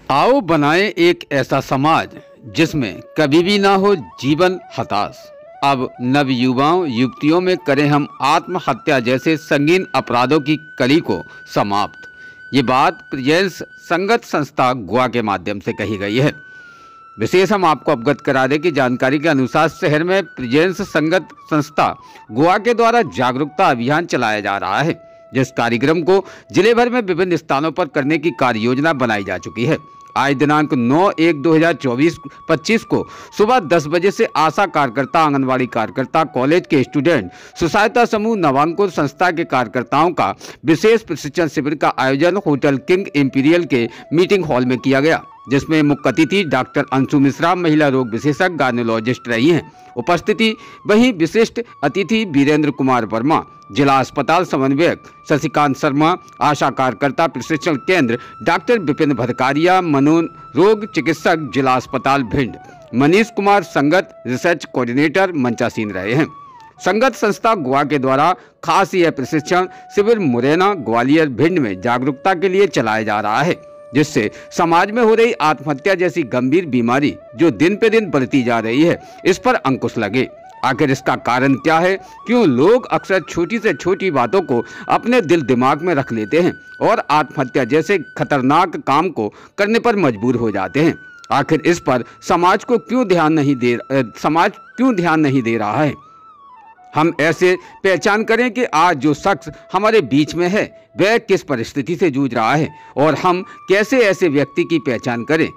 आओ बनाएं एक ऐसा समाज जिसमें कभी भी ना हो जीवन हताश। अब नव युवाओं युवतियों में करें हम आत्महत्या जैसे संगीन अपराधों की कली को समाप्त। ये बात प्रिजेंस संगत संस्था गोवा के माध्यम से कही गई है। विशेष हम आपको अवगत करा दें कि जानकारी के अनुसार शहर में प्रिजेंस संगत संस्था गोवा के द्वारा जागरूकता अभियान चलाया जा रहा है, जिस कार्यक्रम को जिले भर में विभिन्न स्थानों पर करने की कार्य योजना बनाई जा चुकी है। आज दिनांक 9/1/2024-25 को सुबह 10 बजे से आशा कार्यकर्ता, आंगनवाड़ी कार्यकर्ता, कॉलेज के स्टूडेंट, स्वसहायता समूह नवांकुर संस्था के कार्यकर्ताओं का विशेष प्रशिक्षण शिविर का आयोजन होटल किंग इंपीरियल के मीटिंग हॉल में किया गया, जिसमें मुख्य अतिथि डॉक्टर अंशु मिश्रा, महिला रोग विशेषज्ञ गायनोलॉजिस्ट रही हैं। उपस्थिति वहीं विशिष्ट अतिथि वीरेंद्र कुमार वर्मा, जिला अस्पताल समन्वयक शशिकांत शर्मा, आशा कार्यकर्ता प्रशिक्षण केंद्र डॉक्टर विपिन भदकारिया, मनोरोग चिकित्सक जिला अस्पताल भिंड, मनीष कुमार संगत रिसर्च कोऑर्डिनेटर मंचासीन रहे हैं। संगत संस्था गोवा के द्वारा खास यह प्रशिक्षण शिविर मुरैना, ग्वालियर, भिंड में जागरूकता के लिए चलाया जा रहा है, जिससे समाज में हो रही आत्महत्या जैसी गंभीर बीमारी जो दिन पे दिन बढ़ती जा रही है, इस पर अंकुश लगे। आखिर इसका कारण क्या है? क्यों लोग अक्सर छोटी से छोटी बातों को अपने दिल दिमाग में रख लेते हैं और आत्महत्या जैसे खतरनाक काम को करने पर मजबूर हो जाते हैं? आखिर इस पर समाज क्यों ध्यान नहीं दे रहा है? हम ऐसे पहचान करें कि आज जो शख्स हमारे बीच में है वह किस परिस्थिति से जूझ रहा है और हम कैसे ऐसे व्यक्ति की पहचान करें।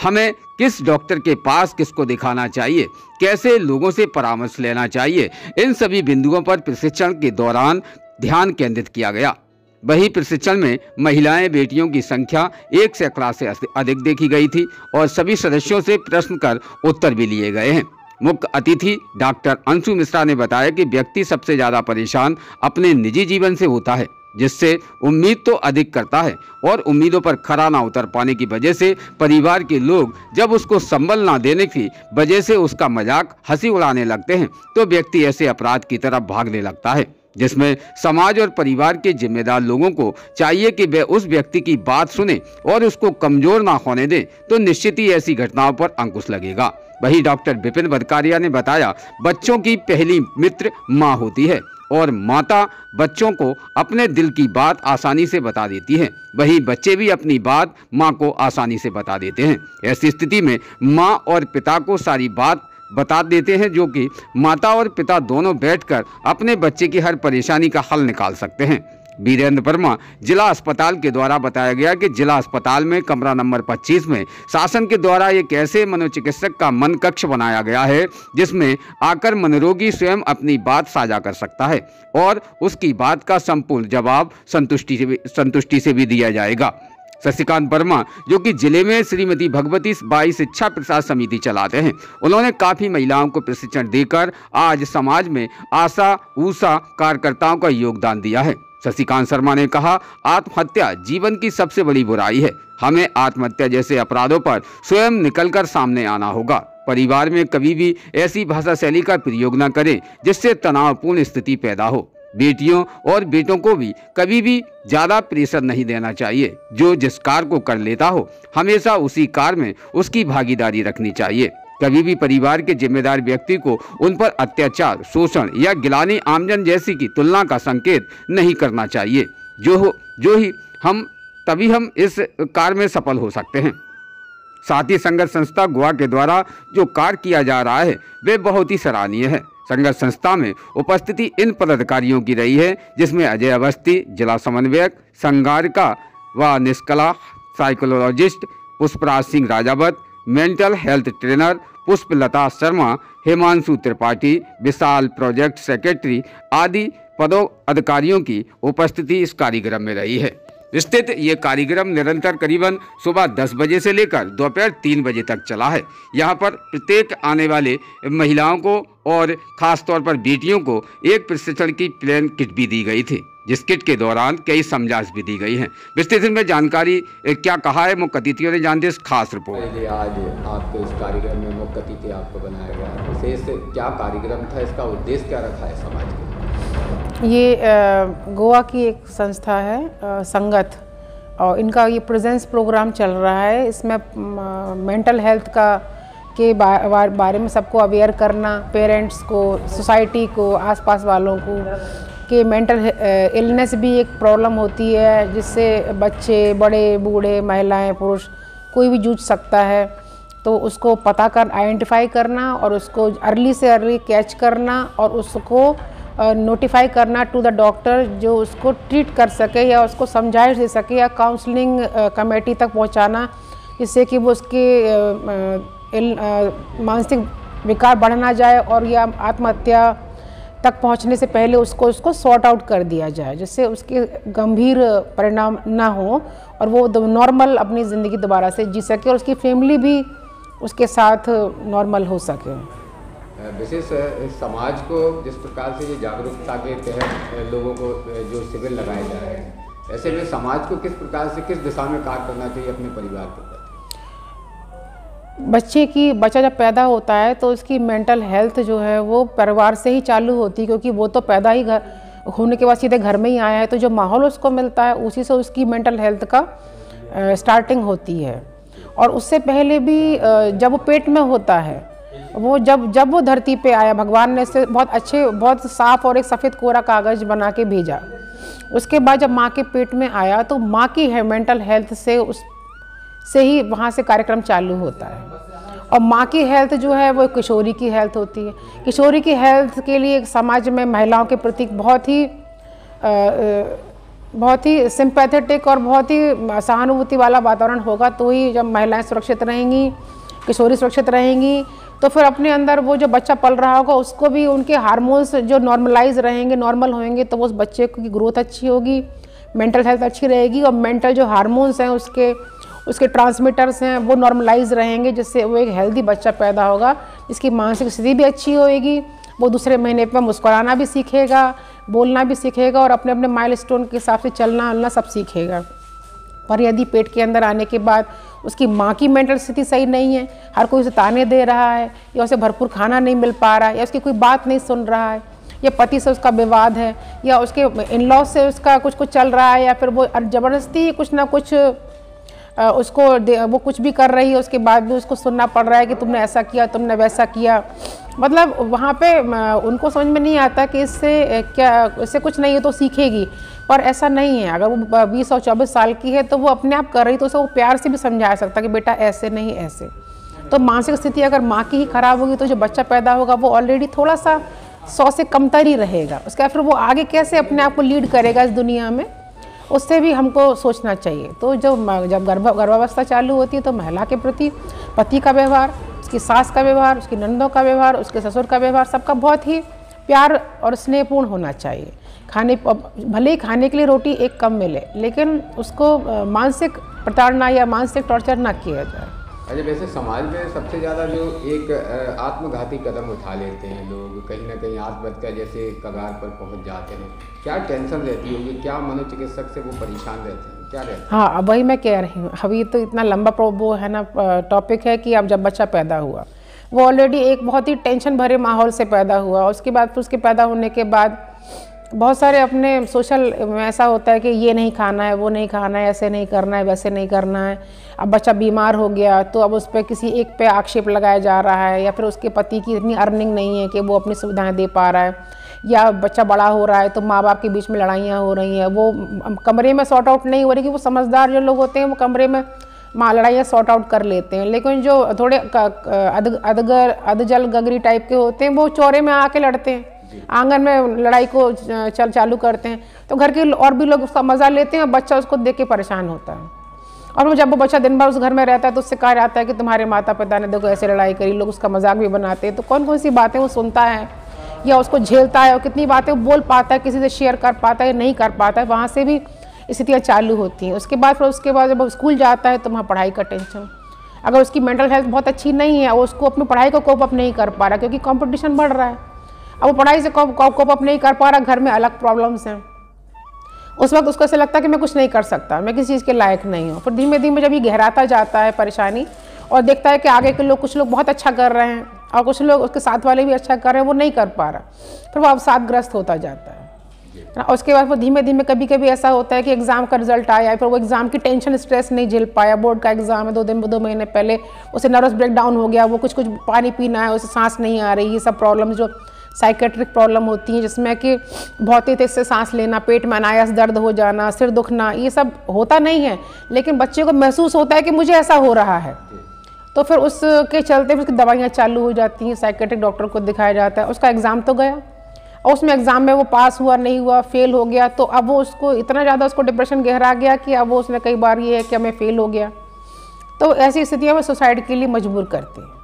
हमें किस डॉक्टर के पास किसको दिखाना चाहिए, कैसे लोगों से परामर्श लेना चाहिए, इन सभी बिंदुओं पर प्रशिक्षण के दौरान ध्यान केंद्रित किया गया। वही प्रशिक्षण में महिलाएं बेटियों की संख्या 1 सैकड़ा से अधिक देखी गई थी और सभी सदस्यों से प्रश्न कर उत्तर भी लिए गए हैं। मुख्य अतिथि डॉक्टर अंशु मिश्रा ने बताया कि व्यक्ति सबसे ज्यादा परेशान अपने निजी जीवन से होता है, जिससे उम्मीद तो अधिक करता है और उम्मीदों पर खरा ना उतर पाने की वजह से परिवार के लोग जब उसको संबल ना देने की वजह से उसका मजाक हंसी उड़ाने लगते हैं, तो व्यक्ति ऐसे अपराध की तरफ भागने लगता है, जिसमें समाज और परिवार के जिम्मेदार लोगों को चाहिए कि वे उस व्यक्ति की बात सुने और उसको कमजोर ना होने दें, तो निश्चित ही ऐसी घटनाओं पर अंकुश लगेगा। वही डॉक्टर विपिन भदकारिया ने बताया, बच्चों की पहली मित्र माँ होती है और माता बच्चों को अपने दिल की बात आसानी से बता देती है, वही बच्चे भी अपनी बात माँ को आसानी से बता देते हैं। ऐसी स्थिति में माँ और पिता को सारी बात बता देते हैं, जो कि माता और पिता दोनों बैठकर अपने बच्चे की हर परेशानी का हल निकाल सकते हैं। वीरेंद्र वर्मा, जिला अस्पताल के द्वारा बताया गया कि जिला अस्पताल में कमरा नंबर 25 में शासन के द्वारा एक ऐसे मनोचिकित्सक का मन कक्ष बनाया गया है, जिसमें आकर मनोरोगी स्वयं अपनी बात साझा कर सकता है और उसकी बात का संपूर्ण जवाब संतुष्टि से भी दिया जाएगा। शशिकांत वर्मा, जो कि जिले में श्रीमती भगवती बाई शिक्षा प्रसार समिति चलाते हैं, उन्होंने काफी महिलाओं को प्रशिक्षण देकर आज समाज में आशा ऊषा कार्यकर्ताओं का योगदान दिया है। शशिकांत शर्मा ने कहा, आत्महत्या जीवन की सबसे बड़ी बुराई है। हमें आत्महत्या जैसे अपराधों पर स्वयं निकलकर सामने आना होगा। परिवार में कभी भी ऐसी भाषा शैली का प्रयोग न करें जिससे तनावपूर्ण स्थिति पैदा हो। बेटियों और बेटों को भी कभी भी ज्यादा प्रेशर नहीं देना चाहिए। जो जिस कार्य को कर लेता हो हमेशा उसी कार्य में उसकी भागीदारी रखनी चाहिए। कभी भी परिवार के जिम्मेदार व्यक्ति को उन पर अत्याचार, शोषण या गिलानी आमजन जैसी की तुलना का संकेत नहीं करना चाहिए। तभी हम इस कार्य में सफल हो सकते हैं। साथ ही संगत संस्था गोवा के द्वारा जो कार्य किया जा रहा है वे बहुत ही सराहनीय है। संगत संस्था में उपस्थिति इन पदाधिकारियों की रही है, जिसमें अजय अवस्थी, जिला समन्वयक, संगारिका व Nishkala psychologist Pushpraj Singh Rajawat, mental health trainer Pushpalata Sharma, Hemanshu Tripathi, Vishal project secretary आदि पदाधिकारियों की उपस्थिति इस कार्यक्रम में रही है। स्थित ये कार्यक्रम निरंतर करीबन सुबह 10 बजे से लेकर दोपहर 3 बजे तक चला है। यहाँ पर प्रत्येक आने वाले महिलाओं को और खास तौर पर बेटियों को एक प्रशिक्षण की प्लान किट भी दी गई थी, जिस किट के दौरान कई समझाइश भी दी गई हैं। विस्तृत में जानकारी क्या कहा है मुख्य अतिथियों ने, जानते इस खास रिपोर्ट। आज आपके इस कार्यक्रम में मुख्य अतिथि आपको बनाया गया, विशेष क्या कार्यक्रम था, इसका उद्देश्य क्या रखा है समाज के? ये गोवा की एक संस्था है संगत, और इनका ये प्रेजेंस प्रोग्राम चल रहा है। इसमें मेंटल हेल्थ के बारे में सबको अवेयर करना, पेरेंट्स को, सोसाइटी को, आसपास वालों को, कि मेंटल इलनेस भी एक प्रॉब्लम होती है जिससे बच्चे, बड़े, बूढ़े, महिलाएं, पुरुष कोई भी जूझ सकता है। तो उसको पता कर आइडेंटिफाई करना और उसको अर्ली से अर्ली कैच करना और उसको नोटिफाई करना टू द डॉक्टर जो उसको ट्रीट कर सके या उसको समझाइश दे सके या काउंसलिंग कमेटी तक पहुंचाना, जिससे कि वो उसके मानसिक विकार बढ़ ना जाए और या आत्महत्या तक पहुंचने से पहले उसको सॉर्ट आउट कर दिया जाए, जिससे उसके गंभीर परिणाम ना हो और वो नॉर्मल अपनी ज़िंदगी दोबारा से जी सके और उसकी फैमिली भी उसके साथ नॉर्मल हो सके। विशेष समाज को जिस प्रकार से ये जागरूकता के तहत लोगों को जो शिविर लगाए जा रहे हैं, ऐसे में समाज को किस प्रकार से, किस दिशा में कार्य करना चाहिए अपने परिवार के प्रति? बच्चा जब पैदा होता है तो उसकी मेंटल हेल्थ जो है वो परिवार से ही चालू होती है, क्योंकि वो तो पैदा ही घर होने के बाद सीधे घर में ही आया है, तो जो माहौल उसको मिलता है उसी से उसकी मेंटल हेल्थ का स्टार्टिंग होती है। और उससे पहले भी जब वो पेट में होता है, वो जब वो धरती पे आया, भगवान ने इसे बहुत साफ और एक सफ़ेद कोरा कागज़ बना के भेजा। उसके बाद जब माँ के पेट में आया तो माँ की मेंटल हेल्थ से ही वहाँ से कार्यक्रम चालू होता है। और माँ की हेल्थ जो है वो किशोरी की हेल्थ होती है। किशोरी की हेल्थ के लिए समाज में महिलाओं के प्रति बहुत ही सिंपैथेटिक और बहुत ही सहानुभूति वाला वातावरण होगा, तो ही जब महिलाएं सुरक्षित रहेंगी, किशोरी सुरक्षित रहेंगी, तो फिर अपने अंदर वो जो बच्चा पल रहा होगा उसको भी उनके हार्मोन्स जो नॉर्मलाइज रहेंगे, नॉर्मल होंगे, तो वो उस बच्चे की ग्रोथ अच्छी होगी, मेंटल हेल्थ अच्छी रहेगी और मेंटल जो हार्मोन्स हैं उसके ट्रांसमीटर्स हैं वो नॉर्मलाइज रहेंगे, जिससे वो एक हेल्दी बच्चा पैदा होगा, जिसकी मानसिक स्थिति भी अच्छी होएगी। वो दूसरे महीने पर मुस्कुराना भी सीखेगा, बोलना भी सीखेगा और अपने अपने माइलस्टोन के हिसाब से चलना सब सीखेगा। पर यदि पेट के अंदर आने के बाद उसकी माँ की मेंटल स्थिति सही नहीं है, हर कोई उसे ताने दे रहा है या उसे भरपूर खाना नहीं मिल पा रहा है या उसकी कोई बात नहीं सुन रहा है या पति से उसका विवाद है या उसके इन-लॉ से उसका कुछ चल रहा है या फिर वो ज़बरदस्ती कुछ ना कुछ वो कुछ भी कर रही है, उसके बाद भी उसको सुनना पड़ रहा है कि तुमने ऐसा किया, तुमने वैसा किया। मतलब वहाँ पे उनको समझ में नहीं आता कि इससे कुछ नहीं है तो सीखेगी, पर ऐसा नहीं है। अगर वो 20 और 24 साल की है तो वो अपने आप कर रही तो उसे वो प्यार से भी समझा सकता कि बेटा ऐसे नहीं ऐसे। तो मानसिक स्थिति अगर माँ की ही खराब होगी तो जो बच्चा पैदा होगा वो ऑलरेडी थोड़ा सा 100 से कमतर ही रहेगा। उसके फिर वो आगे कैसे अपने आप को लीड करेगा इस दुनिया में, उससे भी हमको सोचना चाहिए। तो जब गर्भावस्था चालू होती है तो महिला के प्रति पति का व्यवहार, उसकी सास का व्यवहार, उसकी नंदों का व्यवहार, उसके ससुर का व्यवहार, सबका बहुत ही प्यार और स्नेहपूर्ण होना चाहिए। भले ही खाने के लिए रोटी एक कम मिले, लेकिन उसको मानसिक प्रताड़ना या मानसिक टॉर्चर ना किया जाए। अच्छा, वैसे समाज में सबसे ज़्यादा जो एक आत्मघाती कदम उठा लेते हैं लोग, कहीं ना कहीं आत्महत्या जैसे कगार पर पहुंच जाते हैं, क्या टेंशन रहती होगी, क्या मनोचिकित्सक से वो परेशान रहते हैं, क्या रहता है? हाँ, अब वही मैं कह रही हूँ। अभी तो इतना लंबा वो है ना टॉपिक है कि अब जब बच्चा पैदा हुआ वो ऑलरेडी एक बहुत ही टेंशन भरे माहौल से पैदा हुआ, उसके बाद फिर उसके पैदा होने के बाद बहुत सारे अपने सोशल में ऐसा होता है कि ये नहीं खाना है, वो नहीं खाना है, ऐसे नहीं करना है, वैसे नहीं करना है। अब बच्चा बीमार हो गया तो अब उस पर किसी एक पे आक्षेप लगाया जा रहा है या फिर उसके पति की इतनी अर्निंग नहीं है कि वो अपनी सुविधाएं दे पा रहा है, या बच्चा बड़ा हो रहा है तो माँ बाप के बीच में लड़ाइयाँ हो रही हैं, वो कमरे में सॉर्ट आउट नहीं हो रही कि वो समझदार जो लोग होते हैं वो कमरे में लड़ाइयाँ सॉर्ट आउट कर लेते हैं, लेकिन जो थोड़े अधजल गगरी टाइप के होते हैं वो चौरे में आके लड़ते हैं, आंगन में लड़ाई को चालू करते हैं, तो घर के और भी लोग उसका मज़ा लेते हैं और बच्चा उसको देख के परेशान होता है। और वो जब वो बच्चा दिन भर उस घर में रहता है तो उससे कहा जाता है कि तुम्हारे माता पिता ने देखो ऐसे लड़ाई करी, लोग उसका मजाक भी बनाते हैं। तो कौन कौन सी बातें वो सुनता है या उसको झेलता है और कितनी बातें वो बोल पाता है, किसी से शेयर कर पाता है या नहीं कर पाता है, वहाँ से भी स्थितियाँ चालू होती हैं। उसके बाद जब वो स्कूल जाता है तो वहाँ पढ़ाई का टेंशन, अगर उसकी मेंटल हेल्थ बहुत अच्छी नहीं है और उसको अपनी पढ़ाई को कोप अप नहीं कर पा रहा क्योंकि कॉम्पिटिशन बढ़ रहा है, अब वो पढ़ाई से कोप अप नहीं कर पा रहा, घर में अलग प्रॉब्लम्स हैं, उस वक्त उसको ऐसा लगता है कि मैं कुछ नहीं कर सकता, मैं किसी चीज़ के लायक नहीं हूँ। फिर धीमे धीमे जब ये गहराता जाता है परेशानी और देखता है कि आगे के लोग, कुछ लोग बहुत अच्छा कर रहे हैं और कुछ लोग उसके साथ वाले भी अच्छा कर रहे हैं, वो नहीं कर पा रहा, फिर वो अवसादग्रस्त होता जाता है। और उसके बाद वो धीमे धीमे कभी कभी ऐसा होता है कि एग्ज़ाम का रिजल्ट आया, फिर वो एग्ज़ाम की टेंशन स्ट्रेस नहीं झेल पाया, बोर्ड का एग्ज़ाम है, 2 महीने पहले उसे नर्वस ब्रेकडाउन हो गया, वो कुछ पानी पीना है, उसे सांस नहीं आ रही, ये सब प्रॉब्लम जो साइकेट्रिक प्रॉब्लम होती हैं जिसमें कि बहुत ही तेज से सांस लेना, पेट में अनायास दर्द हो जाना, सिर दुखना, ये सब होता नहीं है, लेकिन बच्चे को महसूस होता है कि मुझे ऐसा हो रहा है। तो फिर उसके चलते उसकी दवाइयाँ चालू हो जाती हैं, साइकेट्रिक डॉक्टर को दिखाया जाता है, उसका एग्ज़ाम तो गया और उसमें एग्ज़ाम में वो पास हुआ नहीं हुआ, फेल हो गया, तो अब वो उसको इतना ज़्यादा उसको डिप्रेशन गहरा गया कि अब वो उसने कई बार ये है कि मैं फेल हो गया। तो ऐसी स्थितियाँ में सुसाइड के लिए मजबूर करती हैं।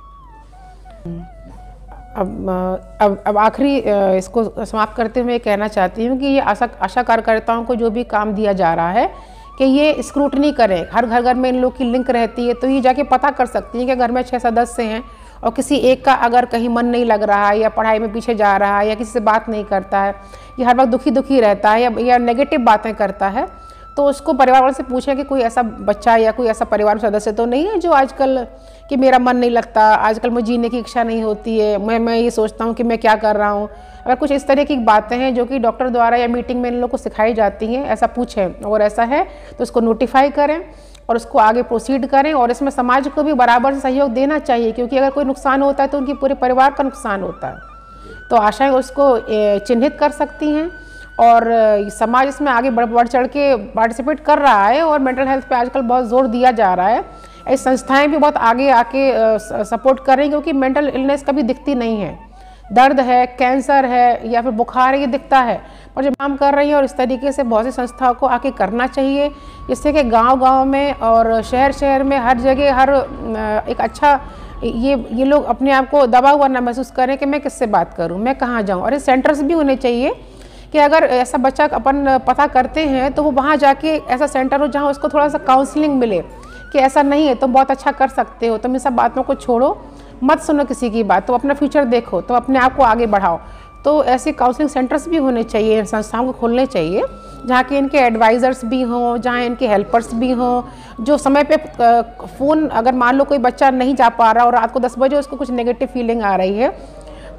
अब आखिरी इसको समाप्त करते हुए कहना चाहती हूँ कि ये आशा कार्यकर्ताओं को जो भी काम दिया जा रहा है कि ये स्क्रूटनी करें, हर घर में इन लोग की लिंक रहती है, तो ये जाके पता कर सकती हैं कि घर में 6 सदस्य हैं और किसी एक का अगर कहीं मन नहीं लग रहा है या पढ़ाई में पीछे जा रहा है या किसी से बात नहीं करता है या हर वक्त दुखी रहता है या नेगेटिव बातें करता है, तो उसको परिवार वालों से पूछें कि कोई ऐसा बच्चा या कोई ऐसा परिवार सदस्य तो नहीं है जो आजकल कि मेरा मन नहीं लगता, आजकल मुझे जीने की इच्छा नहीं होती है, मैं ये सोचता हूँ कि मैं क्या कर रहा हूँ। अगर कुछ इस तरह की बातें हैं जो कि डॉक्टर द्वारा या मीटिंग में इन लोगों को सिखाई जाती हैं, ऐसा पूछें, और ऐसा है तो उसको नोटिफाई करें और उसको आगे प्रोसीड करें। और इसमें समाज को भी बराबर से सहयोग देना चाहिए, क्योंकि अगर कोई नुकसान होता है तो उनके पूरे परिवार का नुकसान होता है। तो आशाएं उसको चिन्हित कर सकती हैं और समाज इसमें आगे बढ़ चढ़ के पार्टिसिपेट कर रहा है और मेंटल हेल्थ पे आजकल बहुत जोर दिया जा रहा है। ऐसी संस्थाएं भी बहुत आगे आके सपोर्ट कर रही हैं, क्योंकि मेंटल इलनेस कभी दिखती नहीं है, दर्द है, कैंसर है या फिर बुखार है, ये दिखता है, और जब काम कर रही है और इस तरीके से बहुत सी संस्थाओं को आके करना चाहिए, जिससे कि गांव-गांव में और शहर में हर जगह हर एक अच्छा ये लोग अपने आप को दबा हुआ ना महसूस करें कि मैं किससे बात करूं, मैं कहाँ जाऊं। और ये सेंटर्स भी होने चाहिए कि अगर ऐसा बच्चा अपन पता करते हैं तो वो वहाँ जाके ऐसा सेंटर हो जहाँ उसको थोड़ा सा काउंसलिंग मिले कि ऐसा नहीं है, तुम बहुत अच्छा कर सकते हो, तुम इन सब बातों को छोड़ो, मत सुनो किसी की बात, तो अपना फ्यूचर देखो, तो अपने आप को आगे बढ़ाओ। तो ऐसे काउंसलिंग सेंटर्स भी होने चाहिए, संस्थाओं को खोलने चाहिए जहाँ के इनके एडवाइज़र्स भी हों, जहाँ इनके हेल्पर्स भी हों, जो समय पे फ़ोन, अगर मान लो कोई बच्चा नहीं जा पा रहा और रात को 10 बजे उसको कुछ नेगेटिव फीलिंग आ रही है,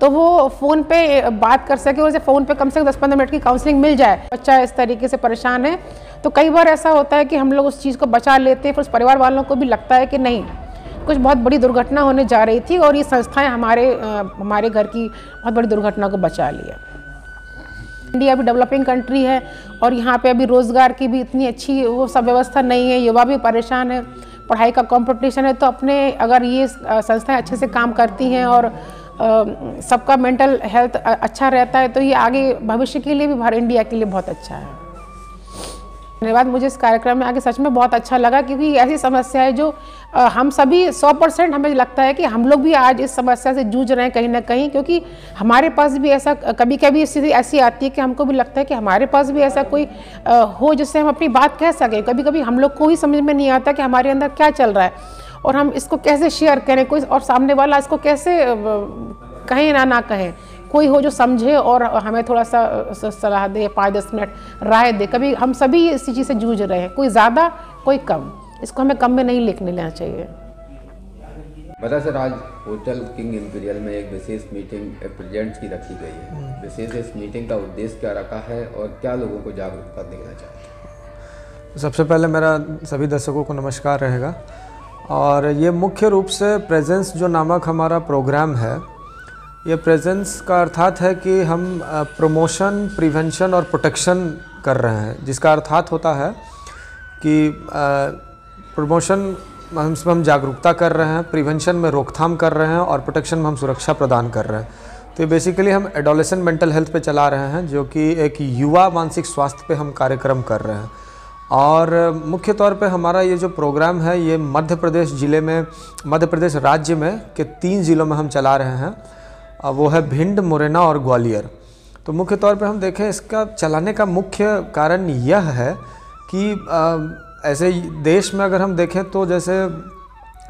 तो वो फ़ोन पे बात कर सके और उसे फ़ोन पे कम से कम 10-15 मिनट की काउंसलिंग मिल जाए। बच्चा इस तरीके से परेशान है तो कई बार ऐसा होता है कि हम लोग उस चीज़ को बचा लेते हैं, फिर उस परिवार वालों को भी लगता है कि नहीं, कुछ बहुत बड़ी दुर्घटना होने जा रही थी और ये संस्थाएं हमारे घर की बहुत बड़ी दुर्घटना को बचा लिया। इंडिया अभी डेवलपिंग कंट्री है और यहाँ पे अभी रोज़गार की भी इतनी अच्छी वो सब व्यवस्था नहीं है, युवा भी परेशान है, पढ़ाई का कंपटीशन है। तो अपने अगर ये संस्थाएं अच्छे से काम करती हैं और सबका मेंटल हेल्थ अच्छा रहता है तो ये आगे भविष्य के लिए भी भारत इंडिया के लिए बहुत अच्छा है। धन्यवाद। मुझे इस कार्यक्रम में आके सच में बहुत अच्छा लगा, क्योंकि ऐसी समस्या है जो हम सभी 100% हमें लगता है कि हम लोग भी आज इस समस्या से जूझ रहे हैं कहीं ना कहीं, क्योंकि हमारे पास भी ऐसा कभी कभी स्थिति ऐसी आती है कि हमको भी लगता है कि हमारे पास भी ऐसा कोई हो जिससे हम अपनी बात कह सकें। कभी कभी हम लोग को ही समझ में नहीं आता कि हमारे अंदर क्या चल रहा है और हम इसको कैसे शेयर करें, कोई और सामने वाला इसको कैसे कहें ना कहें, कोई हो जो समझे और हमें थोड़ा सा सलाह दे, 5-10 मिनट राय दे। कभी हम सभी इसी चीज़ से जूझ रहे हैं, कोई ज़्यादा कोई कम, इसको हमें कम में नहीं लिखने लेना चाहिए। बता सर, आज होटल किंग इंपीरियल में एक विशेष मीटिंग प्रेजेंट्स की रखी गई है। विशेष इस मीटिंग का उद्देश्य क्या रखा है और क्या लोगों को जागरूकता देना चाहते हैं? सबसे पहले मेरा सभी दर्शकों को नमस्कार रहेगा। और ये मुख्य रूप से प्रेजेंस जो नामक हमारा प्रोग्राम है, ये प्रेजेंस का अर्थात है कि हम प्रमोशन, प्रिवेंशन और प्रोटेक्शन कर रहे हैं, जिसका अर्थात होता है कि प्रमोशन हम जागरूकता कर रहे हैं, प्रिवेंशन में रोकथाम कर रहे हैं और प्रोटेक्शन में हम सुरक्षा प्रदान कर रहे हैं। तो ये बेसिकली हम एडोलेसेंट मेंटल हेल्थ पे चला रहे हैं, जो कि एक युवा मानसिक स्वास्थ्य पे हम कार्यक्रम कर रहे हैं। और मुख्य तौर पे हमारा ये जो प्रोग्राम है ये मध्य प्रदेश राज्य में के 3 ज़िलों में हम चला रहे हैं, वो है भिंड, मुरैना और ग्वालियर। तो मुख्य तौर पे हम देखें, इसका चलाने का मुख्य कारण यह है कि ऐसे देश में अगर हम देखें तो जैसे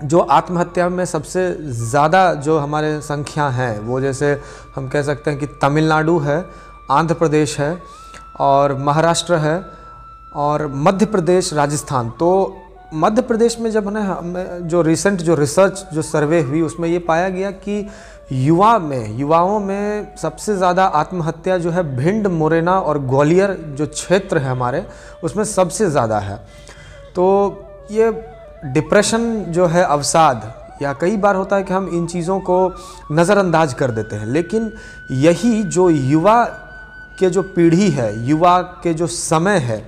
जो आत्महत्या में सबसे ज़्यादा जो हमारे संख्या हैं, वो जैसे हम कह सकते हैं कि तमिलनाडु है, आंध्र प्रदेश है और महाराष्ट्र है और मध्य प्रदेश, राजस्थान। तो मध्य प्रदेश में जब जो रिसेंट जो रिसर्च जो सर्वे हुई उसमें ये पाया गया कि युवाओं में सबसे ज़्यादा आत्महत्या जो है भिंड, मुरैना और ग्वालियर जो क्षेत्र है हमारे, उसमें सबसे ज़्यादा है। तो ये डिप्रेशन जो है, अवसाद, या कई बार होता है कि हम इन चीज़ों को नज़रअंदाज कर देते हैं, लेकिन यही जो युवा के जो पीढ़ी है, युवा के जो समय है,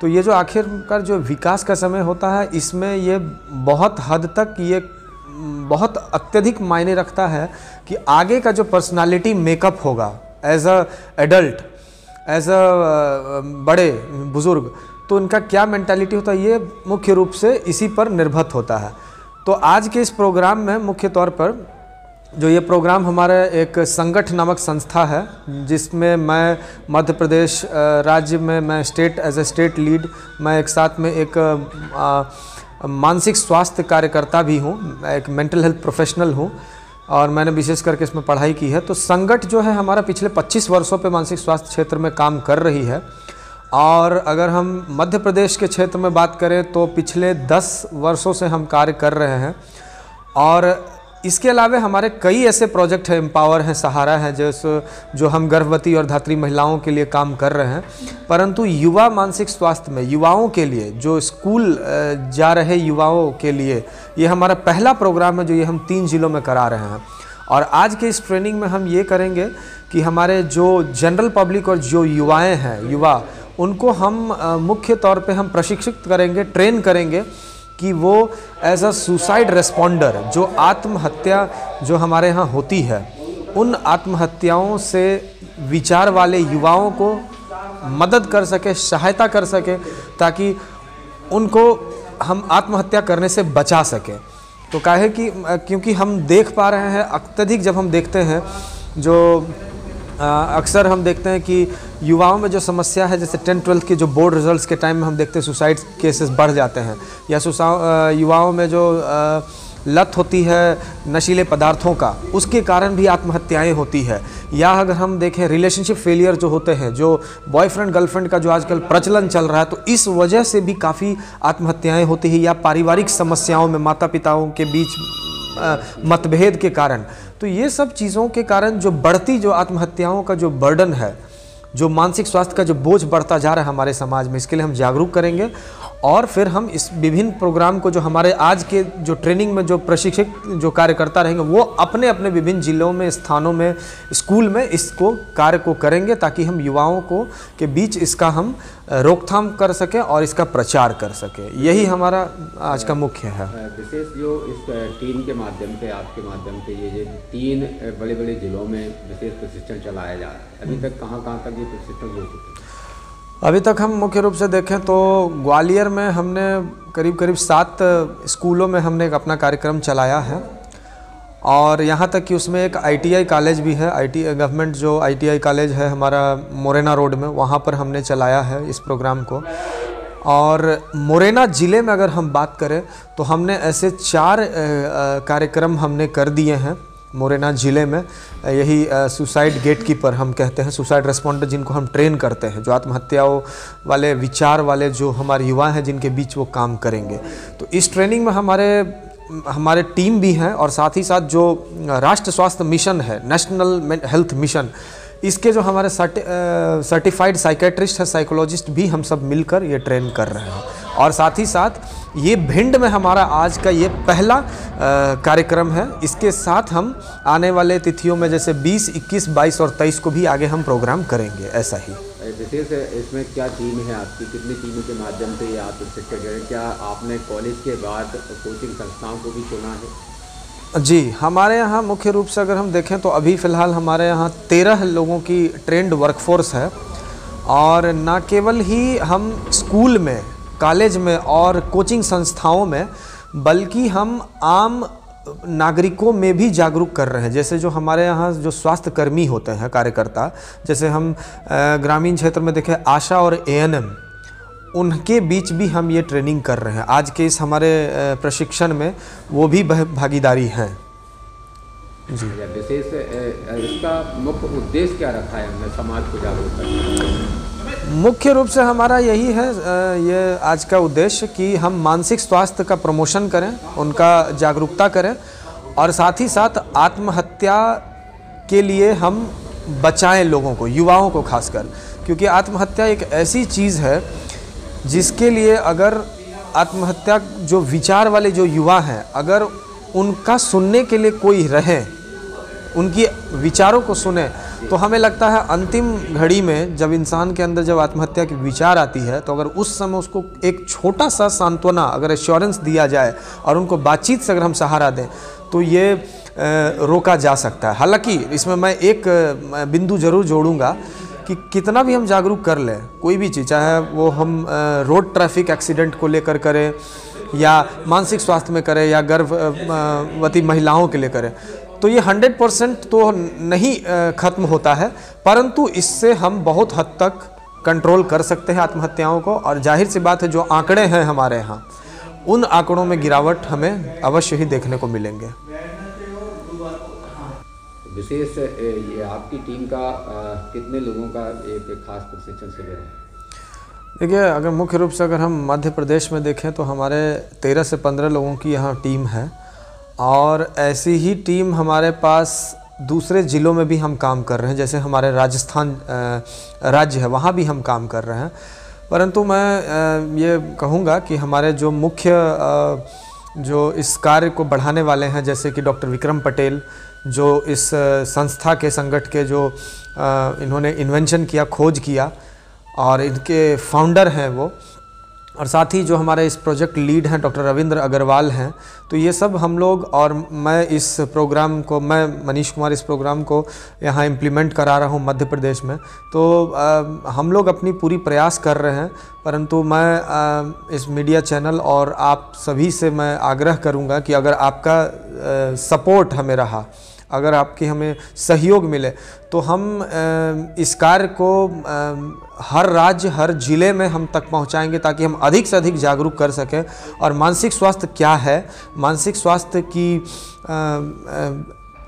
तो ये जो आखिरकार जो विकास का समय होता है, इसमें ये बहुत हद तक ये बहुत अत्यधिक मायने रखता है कि आगे का जो पर्सनालिटी मेकअप होगा as a adult, as a बड़े बुज़ुर्ग, तो उनका क्या मेंटालिटी होता है, ये मुख्य रूप से इसी पर निर्भर होता है। तो आज के इस प्रोग्राम में मुख्य तौर पर जो ये प्रोग्राम हमारा एक संगठ नामक संस्था है, जिसमें मैं मध्य प्रदेश राज्य में मैं एज ए स्टेट लीड, मैं एक साथ में एक मानसिक स्वास्थ्य कार्यकर्ता भी हूँ, एक मेंटल हेल्थ प्रोफेशनल हूँ, और मैंने विशेष करके इसमें पढ़ाई की है। तो संगठ जो है हमारा पिछले 25 वर्षों पे मानसिक स्वास्थ्य क्षेत्र में काम कर रही है। और अगर हम मध्य प्रदेश के क्षेत्र में बात करें तो पिछले 10 वर्षों से हम कार्य कर रहे हैं। और इसके अलावा हमारे कई ऐसे प्रोजेक्ट हैं, एम्पावर है, सहारा है, जो हम गर्भवती और धात्री महिलाओं के लिए काम कर रहे हैं। परंतु युवा मानसिक स्वास्थ्य में युवाओं के लिए, जो स्कूल जा रहे युवाओं के लिए, ये हमारा पहला प्रोग्राम है जो ये हम 3 जिलों में करा रहे हैं। और आज के इस ट्रेनिंग में हम ये करेंगे कि हमारे जो जनरल पब्लिक और जो युवाएँ हैं, युवा, उनको हम मुख्य तौर पे हम प्रशिक्षित करेंगे, ट्रेन करेंगे कि वो एज अ सुसाइड रेस्पॉन्डर, जो आत्महत्या जो हमारे यहाँ होती है, उन आत्महत्याओं से विचार वाले युवाओं को मदद कर सके, सहायता कर सके, ताकि उनको हम आत्महत्या करने से बचा सकें। तो काहे कि क्योंकि हम देख पा रहे हैं, अत्यधिक जब हम देखते हैं, जो अक्सर हम देखते हैं कि युवाओं में जो समस्या है, जैसे 10-12 के जो बोर्ड रिजल्ट्स के टाइम में हम देखते हैं सुसाइड केसेस बढ़ जाते हैं, या युवाओं में जो लत होती है नशीले पदार्थों का, उसके कारण भी आत्महत्याएं होती है। या अगर हम देखें रिलेशनशिप फेलियर जो होते हैं, जो बॉयफ्रेंड गर्लफ्रेंड का जो आजकल प्रचलन चल रहा है, तो इस वजह से भी काफ़ी आत्महत्याएं होती हैं। या पारिवारिक समस्याओं में माता पिताओं के बीच मतभेद के कारण, तो ये सब चीज़ों के कारण जो बढ़ती जो आत्महत्याओं का जो बर्डन है, जो मानसिक स्वास्थ्य का जो बोझ बढ़ता जा रहा है हमारे समाज में, इसके लिए हम जागरूक करेंगे। और फिर हम इस विभिन्न प्रोग्राम को, जो हमारे आज के जो ट्रेनिंग में जो प्रशिक्षक जो कार्यकर्ता रहेंगे, वो अपने अपने विभिन्न जिलों में, स्थानों में, स्कूल में इसको कार्य को करेंगे, ताकि हम युवाओं को के बीच इसका हम रोकथाम कर सकें और इसका प्रचार कर सकें। यही हमारा आज का मुख्य है। विशेष जो इस टीम के माध्यम से, आपके माध्यम से, ये 3 बड़े बड़े जिलों में विशेष प्रशिक्षण चलाया जा रहा है, अभी तक कहाँ तक ये प्रशिक्षण हो चुके हैं? अभी तक हम मुख्य रूप से देखें तो ग्वालियर में हमने करीब 7 स्कूलों में हमने एक अपना कार्यक्रम चलाया है। और यहाँ तक कि उसमें एक ITI कॉलेज भी है, गवर्नमेंट जो ITI कॉलेज है हमारा मुरैना रोड में, वहाँ पर हमने चलाया है इस प्रोग्राम को। और मुरैना ज़िले में अगर हम बात करें तो हमने ऐसे 4 कार्यक्रम हमने कर दिए हैं मुरैना ज़िले में। यही सुसाइड गेटकीपर हम कहते हैं, सुसाइड रेस्पॉन्डर, जिनको हम ट्रेन करते हैं, जो आत्महत्याओं वाले विचार वाले जो हमारे युवा हैं, जिनके बीच वो काम करेंगे। तो इस ट्रेनिंग में हमारे टीम भी हैं, और साथ ही साथ जो राष्ट्रीय स्वास्थ्य मिशन है, नेशनल हेल्थ मिशन, इसके जो हमारे सर्टिफाइड साइकेट्रिस्ट है, साइकोलॉजिस्ट भी हम सब मिलकर ये ट्रेन कर रहे हैं। और साथ ही साथ ये भिंड में हमारा आज का ये पहला कार्यक्रम है। इसके साथ हम आने वाले तिथियों में जैसे 20, 21, 22 और 23 को भी आगे हम प्रोग्राम करेंगे। ऐसा ही विशेष इसमें क्या टीम है आपकी, कितनी टीमों के माध्यम से ये आप प्रशिक्षण करें? क्या आपने कॉलेज के बाद कोचिंग संस्थाओं को भी चुना है? जी, हमारे यहाँ मुख्य रूप से अगर हम देखें तो अभी फ़िलहाल हमारे यहाँ 13 लोगों की ट्रेंड वर्कफोर्स है। और न केवल ही हम स्कूल में, कॉलेज में और कोचिंग संस्थाओं में, बल्कि हम आम नागरिकों में भी जागरूक कर रहे हैं। जैसे जो हमारे यहाँ जो स्वास्थ्य कर्मी होते हैं, कार्यकर्ता, जैसे हम ग्रामीण क्षेत्र में देखें आशा और ANM, उनके बीच भी हम ये ट्रेनिंग कर रहे हैं। आज के इस हमारे प्रशिक्षण में वो भी भागीदारी हैं। जी, विशेष इसका मुख्य उद्देश्य क्या रखा है हमने समाज को जागरूक करने? मुख्य रूप से हमारा यही है, ये आज का उद्देश्य कि हम मानसिक स्वास्थ्य का प्रमोशन करें, उनका जागरूकता करें, और साथ ही साथ आत्महत्या के लिए हम बचाएं लोगों को, युवाओं को खासकर, क्योंकि आत्महत्या एक ऐसी चीज़ है जिसके लिए अगर आत्महत्या जो विचार वाले जो युवा हैं, अगर उनका सुनने के लिए कोई रहे, उनकी विचारों को सुने, तो हमें लगता है अंतिम घड़ी में जब इंसान के अंदर जब आत्महत्या की विचार आती है, तो अगर उस समय उसको एक छोटा सा सांत्वना, अगर एश्योरेंस दिया जाए और उनको बातचीत से अगर हम सहारा दें, तो ये रोका जा सकता है। हालांकि इसमें मैं एक बिंदु जरूर जोड़ूंगा कि कितना भी हम जागरूक कर लें कोई भी चीज़, चाहे वो हम रोड ट्रैफिक एक्सीडेंट को लेकर करें या मानसिक स्वास्थ्य में करें या गर्भवती महिलाओं के लिए करें, तो ये 100% तो नहीं ख़त्म होता है, परंतु इससे हम बहुत हद तक कंट्रोल कर सकते हैं आत्महत्याओं को। और जाहिर सी बात है, जो आंकड़े हैं हमारे यहाँ, उन आंकड़ों में गिरावट हमें अवश्य ही देखने को मिलेंगे। विशेष ये आपकी टीम का कितने लोगों का एक खास प्रशिक्षण शिविर है? देखिए, अगर मुख्य रूप से अगर हम मध्य प्रदेश में देखें तो हमारे 13 से 15 लोगों की यहाँ टीम है, और ऐसी ही टीम हमारे पास दूसरे ज़िलों में भी हम काम कर रहे हैं। जैसे हमारे राजस्थान राज्य है, वहाँ भी हम काम कर रहे हैं। परंतु मैं ये कहूँगा कि हमारे जो मुख्य जो इस कार्य को बढ़ाने वाले हैं, जैसे कि डॉक्टर विक्रम पटेल, जो इस संस्था के संगठन के जो इन्होंने इन्वेंशन किया, खोज किया, और इनके फाउंडर हैं वो, और साथ ही जो हमारे इस प्रोजेक्ट लीड हैं डॉक्टर रविंद्र अग्रवाल हैं। तो ये सब हम लोग, और मैं इस प्रोग्राम को, मैं मनीष कुमार इस प्रोग्राम को यहाँ इम्प्लीमेंट करा रहा हूँ मध्य प्रदेश में। तो हम लोग अपनी पूरी प्रयास कर रहे हैं, परंतु मैं इस मीडिया चैनल और आप सभी से मैं आग्रह करूँगा कि अगर आपका सपोर्ट हमें रहा, अगर आपकी हमें सहयोग मिले, तो हम इस कार्य को हर राज्य, हर ज़िले में हम तक पहुंचाएंगे, ताकि हम अधिक से अधिक जागरूक कर सकें। और मानसिक स्वास्थ्य क्या है, मानसिक स्वास्थ्य की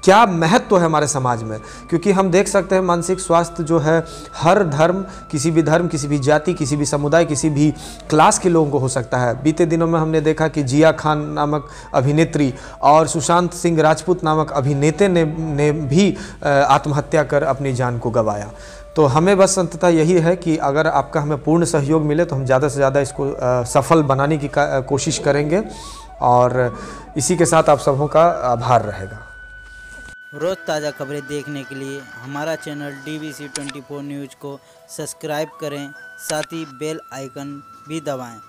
क्या महत्व है हमारे समाज में, क्योंकि हम देख सकते हैं मानसिक स्वास्थ्य जो है हर धर्म, किसी भी जाति, किसी भी समुदाय, किसी भी क्लास के लोगों को हो सकता है। बीते दिनों में हमने देखा कि जिया खान नामक अभिनेत्री और सुशांत सिंह राजपूत नामक अभिनेता ने भी आत्महत्या कर अपनी जान को गंवाया। तो हमें बस अंततः यही है कि अगर आपका हमें पूर्ण सहयोग मिले तो हम ज़्यादा से ज़्यादा इसको सफल बनाने की कोशिश करेंगे, और इसी के साथ आप सबों का आभार रहेगा। रोज़ ताज़ा खबरें देखने के लिए हमारा चैनल DBC 24 न्यूज़ को सब्सक्राइब करें, साथ ही बेल आइकन भी दबाएं।